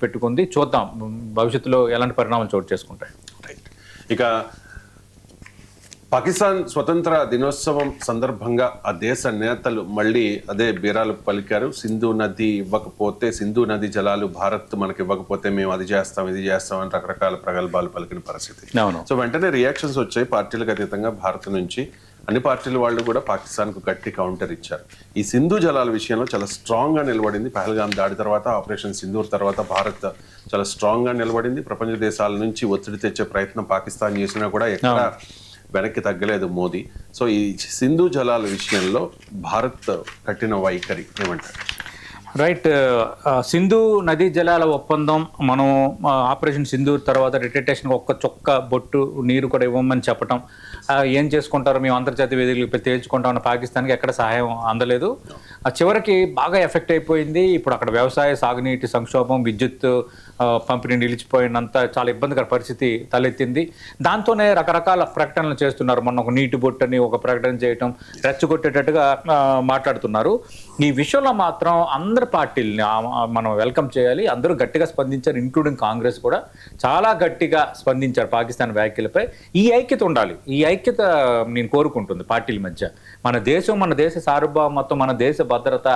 పెట్టుకుంది. చూద్దాం భవిష్యత్తులో ఎలాంటి పరిణామాలు చోటు చేసుకుంటాయి. ఇక పాకిస్తాన్ స్వతంత్ర దినోత్సవం సందర్భంగా ఆ దేశ నేతలు మళ్ళీ అదే బీరాలు పలికారు. సింధు నది ఇవ్వకపోతే, సింధు నది జలాలు భారత్ మనకి ఇవ్వకపోతే మేము అది చేస్తాం ఇది చేస్తాం అని రకరకాల ప్రగల్భాలు పలికిన పరిస్థితి. సో వెంటనే రియాక్షన్స్ వచ్చాయి పార్టీలకు అతీతంగా. భారత్ నుంచి అన్ని పార్టీల వాళ్ళు కూడా పాకిస్తాన్ కు గట్టి కౌంటర్ ఇచ్చారు. ఈ సింధు జలాల విషయంలో చాలా స్ట్రాంగ్ గా నిలబడింది. పహల్గాం దాడి తర్వాత, ఆపరేషన్ సింధూర్ తర్వాత భారత్ చాలా స్ట్రాంగ్ గా నిలబడింది. ప్రపంచ దేశాల నుంచి ఒత్తిడి తెచ్చే ప్రయత్నం పాకిస్తాన్ చేసినా కూడా ఎక్కడ వెనక్కి తగ్గలేదు మోదీ. సో ఈ సింధు జలాల విషయంలో భారత్ కట్టిన వైఖరి ఏమంటారు? రైట్. సింధు నదీ జలాల ఒప్పందం మనం ఆపరేషన్ సింధూర్ తర్వాత రిటైటేషన్ ఒక్క చొక్క బొట్టు నీరు కూడా ఇవ్వమని చెప్పటం, ఏం చేసుకుంటారు మేము అంతర్జాతీయ వేదికలపై తేల్చుకుంటాం అన్న పాకిస్తాన్కి ఎక్కడ సహాయం అందలేదు. చివరికి బాగా ఎఫెక్ట్ అయిపోయింది. ఇప్పుడు అక్కడ వ్యవసాయ, సాగునీటి సంక్షోభం, విద్యుత్ పంపిణీ నిలిచిపోయినంత చాలా ఇబ్బందికర పరిస్థితి తలెత్తింది. దాంతోనే రకరకాల ప్రకటనలు చేస్తున్నారు. మొన్న ఒక నీటి బొట్టని ఒక ప్రకటన చేయటం, రెచ్చగొట్టేటట్టుగా మాట్లాడుతున్నారు. ఈ విషయంలో మాత్రం అందరి పార్టీలని మనం వెల్కమ్ చేయాలి. అందరూ గట్టిగా స్పందించారు, ఇంక్లూడింగ్ కాంగ్రెస్ కూడా చాలా గట్టిగా స్పందించారు పాకిస్తాన్ వ్యాఖ్యలపై. ఈ ఐక్యత ఉండాలి. ఈ ఐక్యత నేను కోరుకుంటుంది పార్టీల మధ్య. మన దేశం, మన దేశ సార్వభౌమత్వం, మన దేశ భద్రత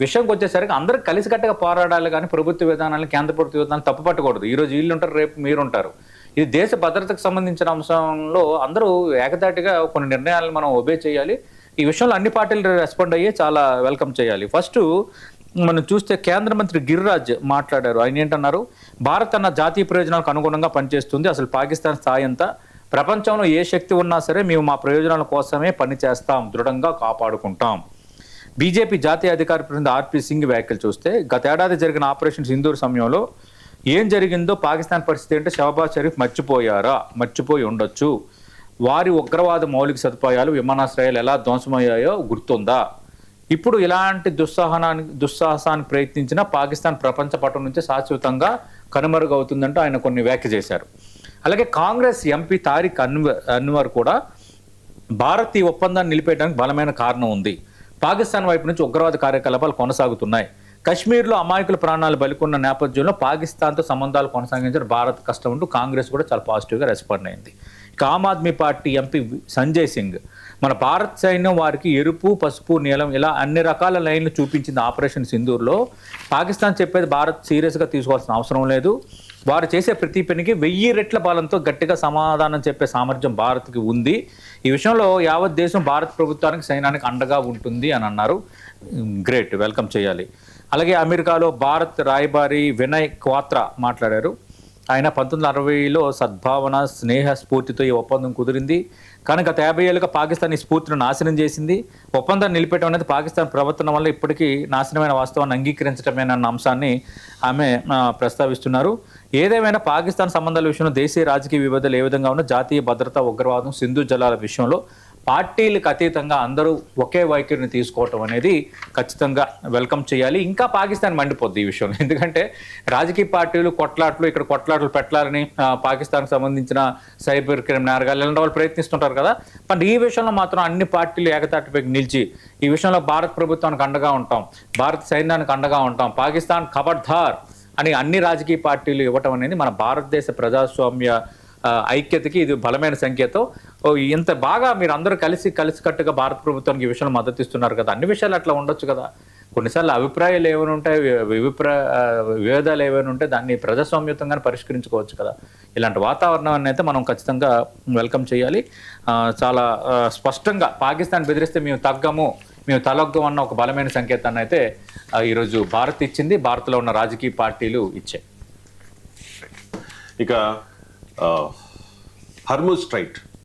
విషయంకి వచ్చేసరికి అందరూ కలిసికట్టుగా పోరాడాలి. కానీ ప్రభుత్వ విధానాలను, కేంద్ర ప్రభుత్వ విధానాలు తప్పుపట్టకూడదు. ఈరోజు వీళ్ళు ఉంటారు, రేపు మీరుంటారు. ఇది దేశ భద్రతకు సంబంధించిన అంశంలో అందరూ ఏకతాటిగా కొన్ని నిర్ణయాలను మనం ఒబే చేయాలి. ఈ విషయంలో అన్ని పార్టీలు రెస్పాండ్ అయ్యి చాలా వెల్కమ్ చేయాలి. ఫస్ట్ మనం చూస్తే కేంద్ర మంత్రి గిరిరాజ్ మాట్లాడారు. ఆయన ఏంటన్నారు, భారత్ అన్న జాతీయ ప్రయోజనాలకు అనుగుణంగా పనిచేస్తుంది. అసలు పాకిస్తాన్ స్థాయి అంతా ప్రపంచంలో ఏ శక్తి ఉన్నా సరే మేము మా ప్రయోజనాల కోసమే పనిచేస్తాం, దృఢంగా కాపాడుకుంటాం. బీజేపీ జాతీయ అధికార ప్రతినిధి ఆర్పీ సింగ్ వ్యాఖ్యలు చూస్తే, గతేడాది జరిగిన ఆపరేషన్ సింధూర్ సమయంలో ఏం జరిగిందో పాకిస్తాన్ పరిస్థితి అంటే షహబాజ్ షరీఫ్ మర్చిపోయి ఉండొచ్చు. వారి ఉగ్రవాద మౌలిక సదుపాయాలు, విమానాశ్రయాలు ఎలా ధ్వంసమయ్యాయో గుర్తుందా? ఇప్పుడు ఇలాంటి దుస్సాహసానికి ప్రయత్నించిన పాకిస్తాన్ ప్రపంచ పటం నుంచి శాశ్వతంగా కనుమరుగవుతుందంటూ ఆయన కొన్ని వ్యాఖ్య చేశారు. అలాగే కాంగ్రెస్ ఎంపీ తారిక్ అన్వర్ కూడా భారత్ ఈ ఒప్పందాన్ని నిలిపేయడానికి బలమైన కారణం ఉంది. పాకిస్తాన్ వైపు నుంచి ఉగ్రవాద కార్యకలాపాలు కొనసాగుతున్నాయి. కశ్మీర్లో అమాయకుల ప్రాణాలు బలికొన్న నేపథ్యంలో పాకిస్తాన్తో సంబంధాలు కొనసాగించడం భారత్ కష్టం అంటూ కాంగ్రెస్ కూడా చాలా పాజిటివ్గా రెస్పాండ్ అయింది. ఇక ఆమ్ ఆద్మీ పార్టీ ఎంపీ సంజయ్ సింగ్, మన భారత్ సైన్యం వారికి ఎరుపు, పసుపు, నీలం ఇలా అన్ని రకాల లైన్లు చూపించింది ఆపరేషన్ సింధూర్లో. పాకిస్తాన్ చెప్పేది భారత్ సీరియస్గా తీసుకోవాల్సిన అవసరం లేదు. వారు చేసే ప్రతి పనికి 1000 రెట్ల బలంతో గట్టిగా సమాధానం చెప్పే సామర్థ్యం భారత్కి ఉంది. ఈ విషయంలో యావత్ దేశం భారత ప్రభుత్వానికి, సైన్యానికి అండగా ఉంటుంది అని అన్నారు. గ్రేట్, వెల్కమ్ చేయాలి. అలాగే అమెరికాలో భారత్ రాయబారి వినయ్ క్వాత్రా మాట్లాడారు. ఆయన 1960లో సద్భావన, స్నేహ స్ఫూర్తితో ఈ ఒప్పందం కుదిరింది. కానీ గత 50 ఏళ్ళుగా పాకిస్తాన్ ఈ స్ఫూర్తిని నాశనం చేసింది. ఒప్పందాన్ని నిలిపేయడం అనేది పాకిస్తాన్ ప్రవర్తన వల్ల ఇప్పటికీ నాశనమైన వాస్తవాన్ని అంగీకరించడమేనన్న అంశాన్ని ఆమె ప్రస్తావిస్తున్నారు. ఏదేమైనా పాకిస్తాన్ సంబంధాల విషయంలో దేశీయ రాజకీయ విభేదాలు ఏ విధంగా ఉన్నా జాతీయ భద్రత, ఉగ్రవాదం, సింధు జలాల విషయంలో పార్టీలకు అతీతంగా అందరూ ఒకే వైఖరిని తీసుకోవటం అనేది ఖచ్చితంగా వెల్కమ్ చేయాలి. ఇంకా పాకిస్తాన్ మండిపోద్ది ఈ విషయంలో. ఎందుకంటే రాజకీయ పార్టీలు ఇక్కడ కొట్లాటలు పెట్టాలని పాకిస్తాన్కి సంబంధించిన సైబర్ క్రైమ్ నేరగాలు ఇలాంటి వాళ్ళు ప్రయత్నిస్తుంటారు కదా. బట్ ఈ విషయంలో మాత్రం అన్ని పార్టీలు ఏకతాటిపై నిలిచి ఈ విషయంలో భారత ప్రభుత్వానికి అండగా ఉంటాం, భారత సైన్యానికి అండగా ఉంటాం, పాకిస్తాన్ ఖబర్దార్ అని అన్ని రాజకీయ పార్టీలు ఇవ్వటం అనేది మన భారతదేశ ప్రజాస్వామ్య ఐక్యతకి ఇది బలమైన సంకేతం. ఇంత బాగా మీరు అందరూ కలిసికట్టుగా భారత ప్రభుత్వానికి ఈ విషయంలో మద్దతు ఇస్తున్నారు కదా. అన్ని విషయాలు అట్లా ఉండొచ్చు కదా. కొన్నిసార్లు అభిప్రాయాలు ఏమైనా ఉంటాయి, విభేదాలు ఏమైనా ఉంటే దాన్ని ప్రజాస్వామ్యుతంగానే పరిష్కరించుకోవచ్చు కదా. ఇలాంటి వాతావరణాన్ని అయితే మనం ఖచ్చితంగా వెల్కమ్ చేయాలి. చాలా స్పష్టంగా పాకిస్తాన్ బెదిరిస్తే మేము తగ్గము, మేము తలొగ్గం అన్న ఒక బలమైన సంకేతాన్ని అయితే ఈరోజు భారత్ ఇచ్చింది, భారత్లో ఉన్న రాజకీయ పార్టీలు ఇచ్చాయి. ఇక హర్ముజ్ స్ట్రైట్